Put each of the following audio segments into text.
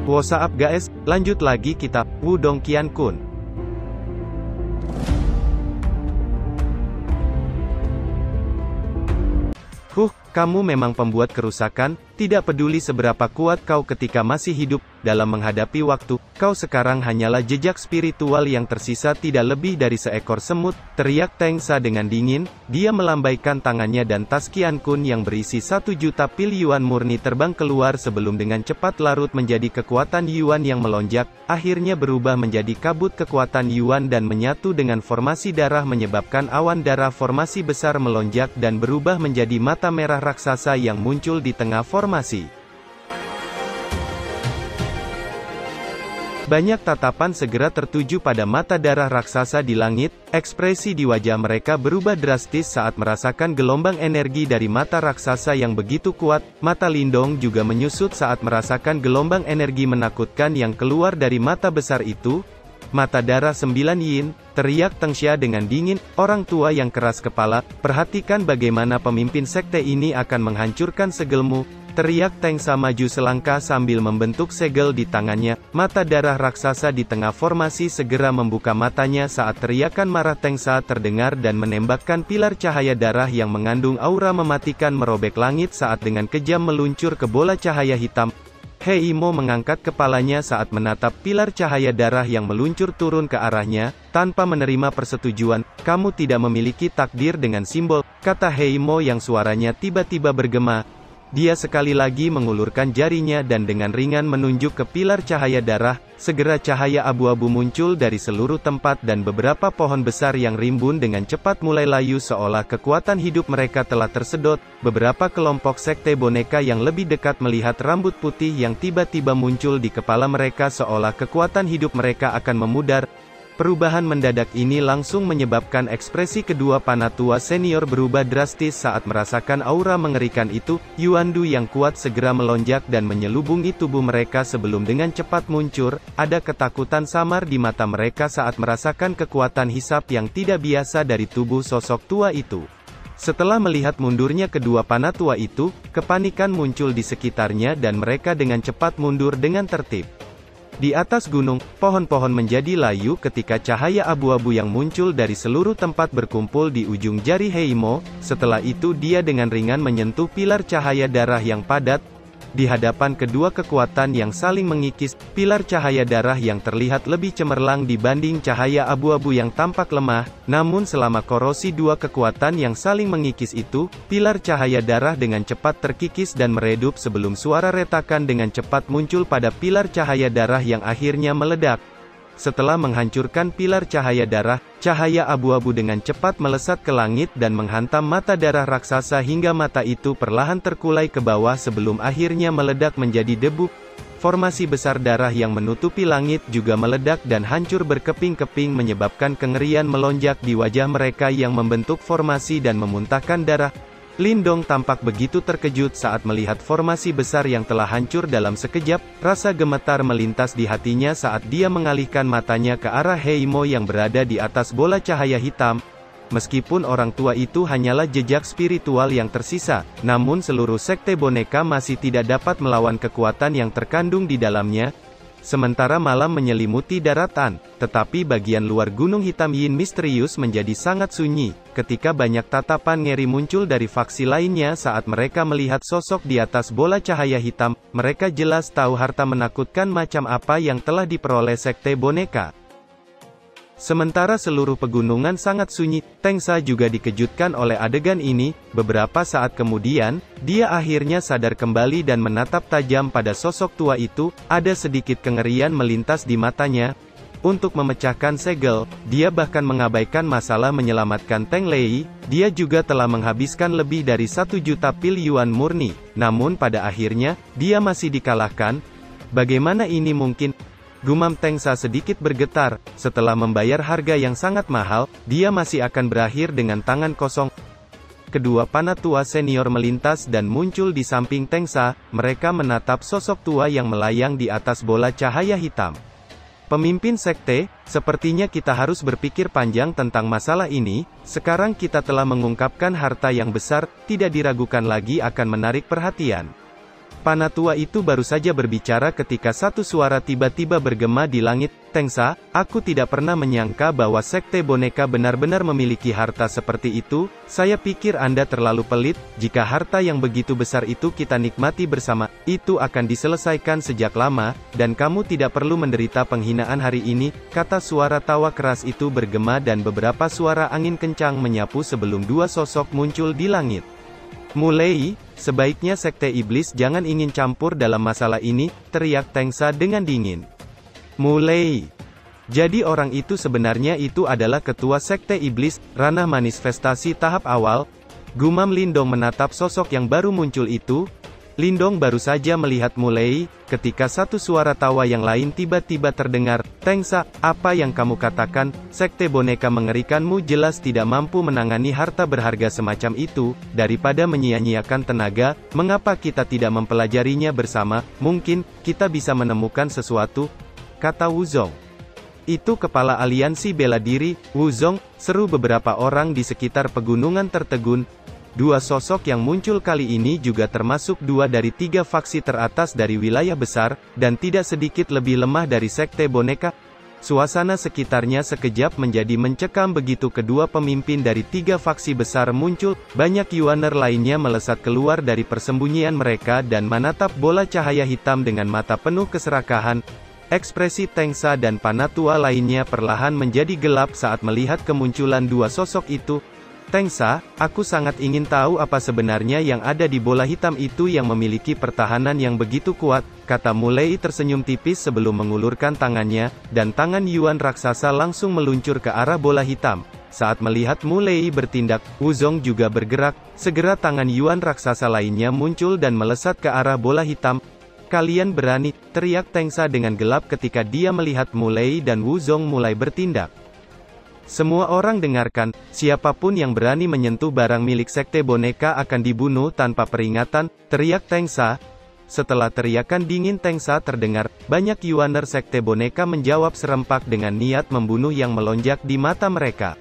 What's up guys, lanjut lagi kita, Wudong Qiankun. Kamu memang pembuat kerusakan, tidak peduli seberapa kuat kau ketika masih hidup, dalam menghadapi waktu, kau sekarang hanyalah jejak spiritual yang tersisa tidak lebih dari seekor semut, teriak Teng Sa dengan dingin, dia melambaikan tangannya dan tas Qiankun yang berisi 1 juta pil yuan murni terbang keluar sebelum dengan cepat larut menjadi kekuatan yuan yang melonjak, akhirnya berubah menjadi kabut kekuatan yuan dan menyatu dengan formasi darah menyebabkan awan darah formasi besar melonjak dan berubah menjadi mata merah raksasa yang muncul di tengah formasi. Banyak tatapan segera tertuju pada mata darah raksasa di langit, ekspresi di wajah mereka berubah drastis saat merasakan gelombang energi dari mata raksasa yang begitu kuat, mata Lindong juga menyusut saat merasakan gelombang energi menakutkan yang keluar dari mata besar itu. Mata darah 9 yin, teriak Teng Xia dengan dingin, orang tua yang keras kepala, perhatikan bagaimana pemimpin sekte ini akan menghancurkan segelmu, teriak Teng Sa maju selangkah sambil membentuk segel di tangannya, mata darah raksasa di tengah formasi segera membuka matanya saat teriakan marah Teng Sa terdengar dan menembakkan pilar cahaya darah yang mengandung aura mematikan merobek langit saat dengan kejam meluncur ke bola cahaya hitam. Hei Mo mengangkat kepalanya saat menatap pilar cahaya darah yang meluncur turun ke arahnya, tanpa menerima persetujuan, kamu tidak memiliki takdir dengan simbol, kata Hei Mo yang suaranya tiba-tiba bergema. Dia sekali lagi mengulurkan jarinya dan dengan ringan menunjuk ke pilar cahaya darah, segera cahaya abu-abu muncul dari seluruh tempat dan beberapa pohon besar yang rimbun dengan cepat mulai layu seolah kekuatan hidup mereka telah tersedot, beberapa kelompok sekte boneka yang lebih dekat melihat rambut putih yang tiba-tiba muncul di kepala mereka seolah kekuatan hidup mereka akan memudar. Perubahan mendadak ini langsung menyebabkan ekspresi kedua panatua senior berubah drastis saat merasakan aura mengerikan itu, Yuandu yang kuat segera melonjak dan menyelubungi tubuh mereka sebelum dengan cepat muncul, ada ketakutan samar di mata mereka saat merasakan kekuatan hisap yang tidak biasa dari tubuh sosok tua itu. Setelah melihat mundurnya kedua panatua itu, kepanikan muncul di sekitarnya dan mereka dengan cepat mundur dengan tertib. Di atas gunung, pohon-pohon menjadi layu ketika cahaya abu-abu yang muncul dari seluruh tempat berkumpul di ujung jari Hei Mo, setelah itu dia dengan ringan menyentuh pilar cahaya darah yang padat. Di hadapan kedua kekuatan yang saling mengikis, pilar cahaya darah yang terlihat lebih cemerlang dibanding cahaya abu-abu yang tampak lemah, namun selama korosi dua kekuatan yang saling mengikis itu, pilar cahaya darah dengan cepat terkikis dan meredup sebelum suara retakan dengan cepat muncul pada pilar cahaya darah yang akhirnya meledak. Setelah menghancurkan pilar cahaya darah, cahaya abu-abu dengan cepat melesat ke langit dan menghantam mata darah raksasa hingga mata itu perlahan terkulai ke bawah sebelum akhirnya meledak menjadi debu. Formasi besar darah yang menutupi langit juga meledak dan hancur berkeping-keping menyebabkan kengerian melonjak di wajah mereka yang membentuk formasi dan memuntahkan darah. Lindong tampak begitu terkejut saat melihat formasi besar yang telah hancur dalam sekejap, rasa gemetar melintas di hatinya saat dia mengalihkan matanya ke arah Hei Mo yang berada di atas bola cahaya hitam. Meskipun orang tua itu hanyalah jejak spiritual yang tersisa, namun seluruh sekte boneka masih tidak dapat melawan kekuatan yang terkandung di dalamnya. Sementara malam menyelimuti daratan, tetapi bagian luar gunung hitam Yin misterius menjadi sangat sunyi, ketika banyak tatapan ngeri muncul dari faksi lainnya saat mereka melihat sosok di atas bola cahaya hitam, mereka jelas tahu harta menakutkan macam apa yang telah diperoleh sekte boneka. Sementara seluruh pegunungan sangat sunyi, Teng Sa juga dikejutkan oleh adegan ini. Beberapa saat kemudian, dia akhirnya sadar kembali dan menatap tajam pada sosok tua itu, ada sedikit kengerian melintas di matanya. Untuk memecahkan segel, dia bahkan mengabaikan masalah menyelamatkan Teng Lei, dia juga telah menghabiskan lebih dari 1 juta pil yuan murni, namun pada akhirnya, dia masih dikalahkan. Bagaimana ini mungkin? Gumam Teng Sa sedikit bergetar, setelah membayar harga yang sangat mahal, dia masih akan berakhir dengan tangan kosong. Kedua panatua senior melintas dan muncul di samping Teng Sa, mereka menatap sosok tua yang melayang di atas bola cahaya hitam. Pemimpin sekte, sepertinya kita harus berpikir panjang tentang masalah ini, sekarang kita telah mengungkapkan harta yang besar, tidak diragukan lagi akan menarik perhatian. Panatua itu baru saja berbicara ketika satu suara tiba-tiba bergema di langit, "Tengsa, aku tidak pernah menyangka bahwa Sekte Boneka benar-benar memiliki harta seperti itu. Saya pikir Anda terlalu pelit. Jika harta yang begitu besar itu kita nikmati bersama, itu akan diselesaikan sejak lama, dan kamu tidak perlu menderita penghinaan hari ini," kata suara tawa keras itu bergema dan beberapa suara angin kencang menyapu sebelum dua sosok muncul di langit. "Mulai, sebaiknya Sekte Iblis jangan ingin campur dalam masalah ini," teriak Tengsa dengan dingin. "Mulai. Jadi orang itu sebenarnya itu adalah ketua Sekte Iblis, ranah manifestasi tahap awal?" gumam Lindong menatap sosok yang baru muncul itu. Lindong baru saja melihat Mulai, ketika satu suara tawa yang lain tiba-tiba terdengar, "Tengsa, apa yang kamu katakan? Sekte Boneka mengerikanmu jelas tidak mampu menangani harta berharga semacam itu. Daripada menyia-nyiakan tenaga, mengapa kita tidak mempelajarinya bersama? Mungkin, kita bisa menemukan sesuatu," kata Wuzong. "Itu kepala aliansi bela diri, Wuzong," seru beberapa orang di sekitar pegunungan tertegun. Dua sosok yang muncul kali ini juga termasuk dua dari tiga faksi teratas dari wilayah besar, dan tidak sedikit lebih lemah dari Sekte Boneka. Suasana sekitarnya sekejap menjadi mencekam begitu kedua pemimpin dari tiga faksi besar muncul. Banyak Yuaner lainnya melesat keluar dari persembunyian mereka dan menatap bola cahaya hitam dengan mata penuh keserakahan. Ekspresi Tengsa dan Panatua lainnya perlahan menjadi gelap saat melihat kemunculan dua sosok itu. "Tengsa, aku sangat ingin tahu apa sebenarnya yang ada di bola hitam itu yang memiliki pertahanan yang begitu kuat," kata Mulai tersenyum tipis sebelum mengulurkan tangannya, dan tangan Yuan raksasa langsung meluncur ke arah bola hitam. Saat melihat Mulai bertindak, Wuzong juga bergerak. Segera tangan Yuan raksasa lainnya muncul dan melesat ke arah bola hitam. "Kalian berani," teriak Tengsa dengan gelap ketika dia melihat Mulai dan Wuzong mulai bertindak. "Semua orang dengarkan, siapapun yang berani menyentuh barang milik Sekte Boneka akan dibunuh tanpa peringatan," teriak Tengsa. Setelah teriakan dingin Tengsa terdengar, banyak Yuaner Sekte Boneka menjawab serempak dengan niat membunuh yang melonjak di mata mereka.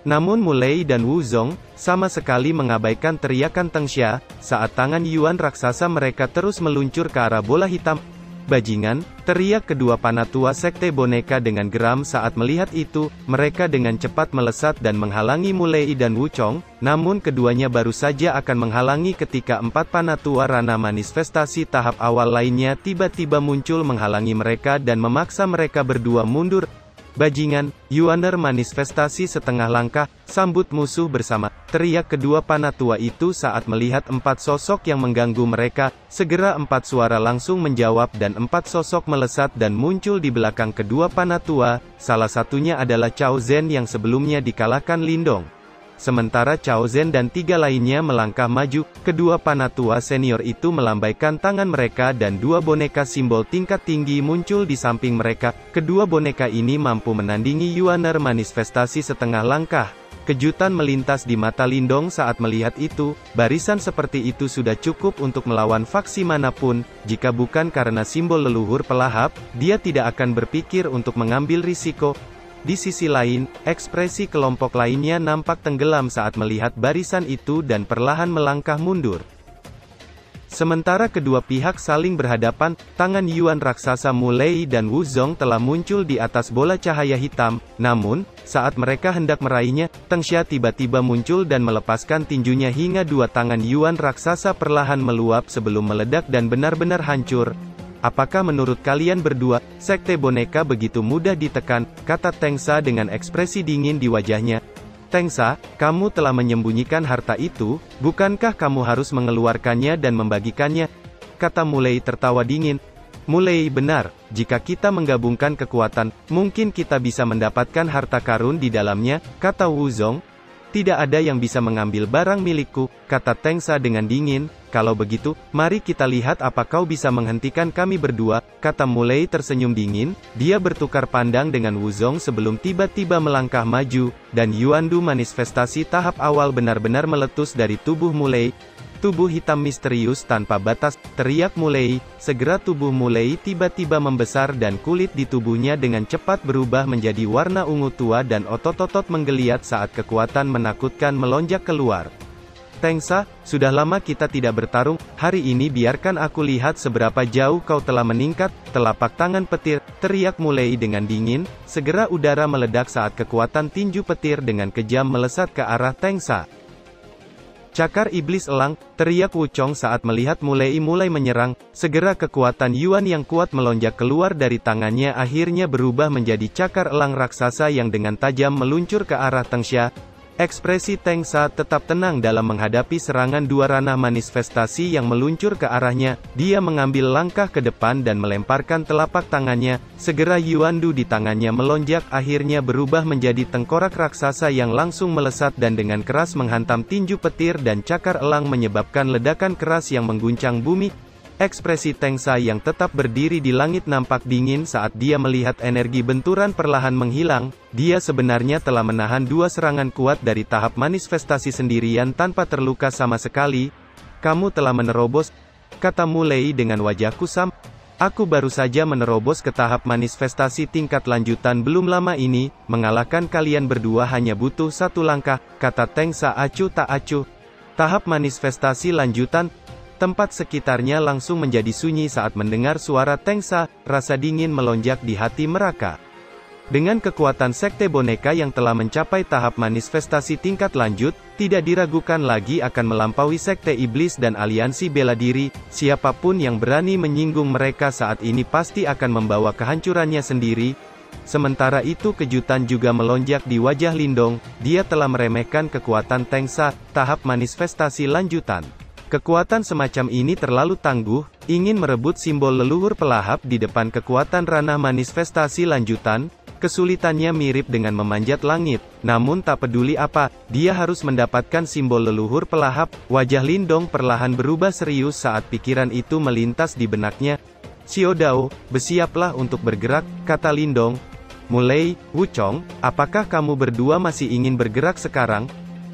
Namun Mulai dan Wuzong, sama sekali mengabaikan teriakan Tengsha, saat tangan Yuan raksasa mereka terus meluncur ke arah bola hitam. "Bajingan!" teriak kedua Panatua Sekte Boneka dengan geram saat melihat itu. Mereka dengan cepat melesat dan menghalangi Mulai dan Wuchong, namun keduanya baru saja akan menghalangi ketika empat Panatua ranah manifestasi tahap awal lainnya tiba-tiba muncul menghalangi mereka dan memaksa mereka berdua mundur. "Bajingan, Yuaner manifestasi setengah langkah, sambut musuh bersama," teriak kedua Panatua itu saat melihat empat sosok yang mengganggu mereka. Segera empat suara langsung menjawab dan empat sosok melesat dan muncul di belakang kedua Panatua. Salah satunya adalah Cao Zhen yang sebelumnya dikalahkan Lindong. Sementara Cao Zhen dan tiga lainnya melangkah maju, kedua Panatua senior itu melambaikan tangan mereka dan dua boneka simbol tingkat tinggi muncul di samping mereka. Kedua boneka ini mampu menandingi Yuaner manifestasi setengah langkah. Kejutan melintas di mata Lindong saat melihat itu. Barisan seperti itu sudah cukup untuk melawan faksi manapun. Jika bukan karena simbol leluhur pelahap, dia tidak akan berpikir untuk mengambil risiko. Di sisi lain, ekspresi kelompok lainnya nampak tenggelam saat melihat barisan itu dan perlahan melangkah mundur. Sementara kedua pihak saling berhadapan, tangan Yuan raksasa Mulai dan Wuzong telah muncul di atas bola cahaya hitam. Namun, saat mereka hendak meraihnya, Tengsha tiba-tiba muncul dan melepaskan tinjunya hingga dua tangan Yuan raksasa perlahan meluap sebelum meledak dan benar-benar hancur. "Apakah menurut kalian berdua, Sekte Boneka begitu mudah ditekan?" kata Tengsa dengan ekspresi dingin di wajahnya. "Tengsa, kamu telah menyembunyikan harta itu, bukankah kamu harus mengeluarkannya dan membagikannya?" kata Mulai tertawa dingin. "Mulai benar, jika kita menggabungkan kekuatan, mungkin kita bisa mendapatkan harta karun di dalamnya," kata Wuzong. "Tidak ada yang bisa mengambil barang milikku," kata Tengsa dengan dingin. "Kalau begitu, mari kita lihat apa kau bisa menghentikan kami berdua," kata Mulai tersenyum dingin. Dia bertukar pandang dengan Wuzong sebelum tiba-tiba melangkah maju, dan Yuandu manifestasi tahap awal benar-benar meletus dari tubuh Mulai. "Tubuh hitam misterius tanpa batas," teriak Mulai. Segera tubuh Mulai tiba-tiba membesar dan kulit di tubuhnya dengan cepat berubah menjadi warna ungu tua dan otot-otot menggeliat saat kekuatan menakutkan melonjak keluar. Tengsa, sudah lama kita tidak bertarung, hari ini biarkan aku lihat seberapa jauh kau telah meningkat. Telapak tangan petir, teriak Mulei dengan dingin, segera udara meledak saat kekuatan tinju petir dengan kejam melesat ke arah Tengsa. Cakar iblis elang, teriak Wuchong saat melihat Mulei mulai menyerang, segera kekuatan Yuan yang kuat melonjak keluar dari tangannya akhirnya berubah menjadi cakar elang raksasa yang dengan tajam meluncur ke arah Tengsha. Ekspresi Tengsa tetap tenang dalam menghadapi serangan dua ranah manifestasi yang meluncur ke arahnya. Dia mengambil langkah ke depan dan melemparkan telapak tangannya. Segera Yuandu di tangannya melonjak akhirnya berubah menjadi tengkorak raksasa yang langsung melesat dan dengan keras menghantam tinju petir dan cakar elang menyebabkan ledakan keras yang mengguncang bumi. Ekspresi Tengsa yang tetap berdiri di langit nampak dingin saat dia melihat energi benturan perlahan menghilang. Dia sebenarnya telah menahan dua serangan kuat dari tahap manifestasi sendirian tanpa terluka sama sekali. Kamu telah menerobos, kata Mulei dengan wajah kusam. Aku baru saja menerobos ke tahap manifestasi tingkat lanjutan belum lama ini, mengalahkan kalian berdua hanya butuh satu langkah, kata Tengsa acuh tak acuh. Tahap manifestasi lanjutan. Tempat sekitarnya langsung menjadi sunyi saat mendengar suara Tengsa, rasa dingin melonjak di hati mereka. Dengan kekuatan Sekte Boneka yang telah mencapai tahap manifestasi tingkat lanjut, tidak diragukan lagi akan melampaui Sekte Iblis dan Aliansi Bela Diri. Siapapun yang berani menyinggung mereka saat ini pasti akan membawa kehancurannya sendiri. Sementara itu kejutan juga melonjak di wajah Lindong, dia telah meremehkan kekuatan Tengsa, tahap manifestasi lanjutan. Kekuatan semacam ini terlalu tangguh, ingin merebut simbol leluhur pelahap di depan kekuatan ranah manifestasi lanjutan, kesulitannya mirip dengan memanjat langit. Namun tak peduli apa, dia harus mendapatkan simbol leluhur pelahap. Wajah Lindong perlahan berubah serius saat pikiran itu melintas di benaknya. Xiao Dao, bersiaplah untuk bergerak, kata Lindong. Mulei, Wuchong, apakah kamu berdua masih ingin bergerak sekarang?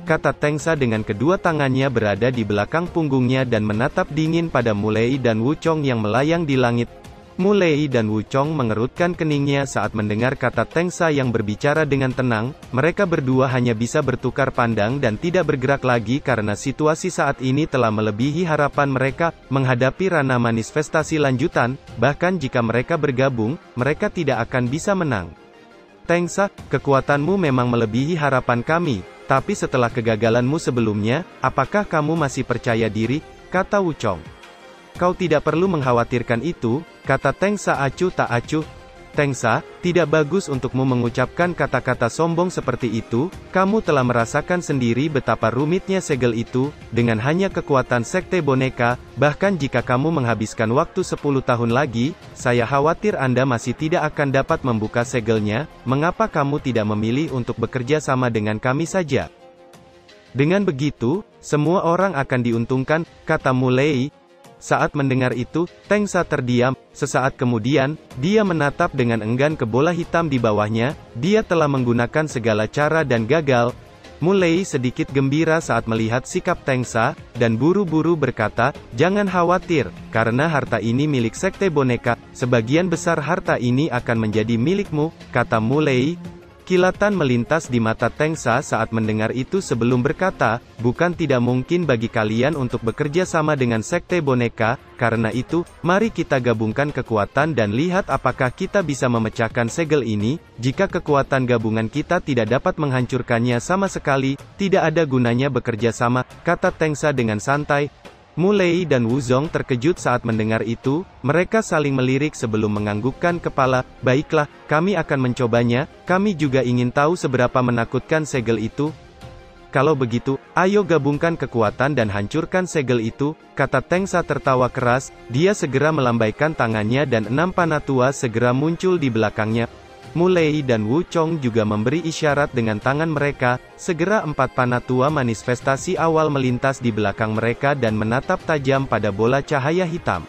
Kata Tengsa dengan kedua tangannya berada di belakang punggungnya dan menatap dingin pada Mulei dan Wuchong yang melayang di langit. Mulei dan Wuchong mengerutkan keningnya saat mendengar kata Tengsa yang berbicara dengan tenang. Mereka berdua hanya bisa bertukar pandang dan tidak bergerak lagi karena situasi saat ini telah melebihi harapan mereka. Menghadapi ranah manifestasi lanjutan, bahkan jika mereka bergabung, mereka tidak akan bisa menang. Tengsa, kekuatanmu memang melebihi harapan kami. Tapi setelah kegagalanmu sebelumnya, apakah kamu masih percaya diri? Kata Wuchong. Kau tidak perlu mengkhawatirkan itu, kata Tengsa acuh tak acuh. Tengsa, tidak bagus untukmu mengucapkan kata-kata sombong seperti itu, kamu telah merasakan sendiri betapa rumitnya segel itu, dengan hanya kekuatan Sekte Boneka, bahkan jika kamu menghabiskan waktu 10 tahun lagi, saya khawatir Anda masih tidak akan dapat membuka segelnya. Mengapa kamu tidak memilih untuk bekerja sama dengan kami saja? Dengan begitu, semua orang akan diuntungkan, kata Mulei. Saat mendengar itu, Tengsa terdiam. Sesaat kemudian, dia menatap dengan enggan ke bola hitam di bawahnya. Dia telah menggunakan segala cara dan gagal. Mulei sedikit gembira saat melihat sikap Tengsa, dan buru-buru berkata, jangan khawatir, karena harta ini milik Sekte Boneka. Sebagian besar harta ini akan menjadi milikmu, kata Mulei. Kilatan melintas di mata Tengsa saat mendengar itu sebelum berkata, bukan tidak mungkin bagi kalian untuk bekerja sama dengan Sekte Boneka, karena itu, mari kita gabungkan kekuatan dan lihat apakah kita bisa memecahkan segel ini. Jika kekuatan gabungan kita tidak dapat menghancurkannya sama sekali, tidak ada gunanya bekerja sama, kata Tengsa dengan santai. Mulei dan Wuzong terkejut saat mendengar itu, mereka saling melirik sebelum menganggukkan kepala. Baiklah, kami akan mencobanya, kami juga ingin tahu seberapa menakutkan segel itu. Kalau begitu, ayo gabungkan kekuatan dan hancurkan segel itu, kata Tengsa tertawa keras. Dia segera melambaikan tangannya dan 6 panah tua segera muncul di belakangnya. Mulei dan Wuchong juga memberi isyarat dengan tangan mereka. Segera 4 panah tua manifestasi awal melintas di belakang mereka dan menatap tajam pada bola cahaya hitam.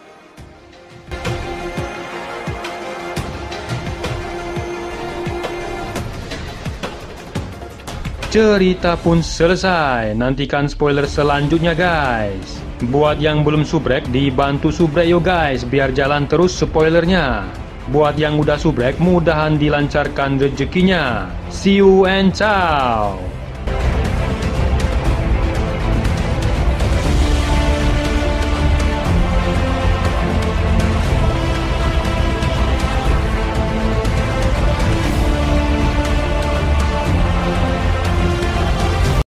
Cerita pun selesai. Nantikan spoiler selanjutnya guys. Buat yang belum subrek, dibantu subrek yo guys, biar jalan terus spoilernya. Buat yang udah subrek, mudahan dilancarkan rezekinya. See you and ciao.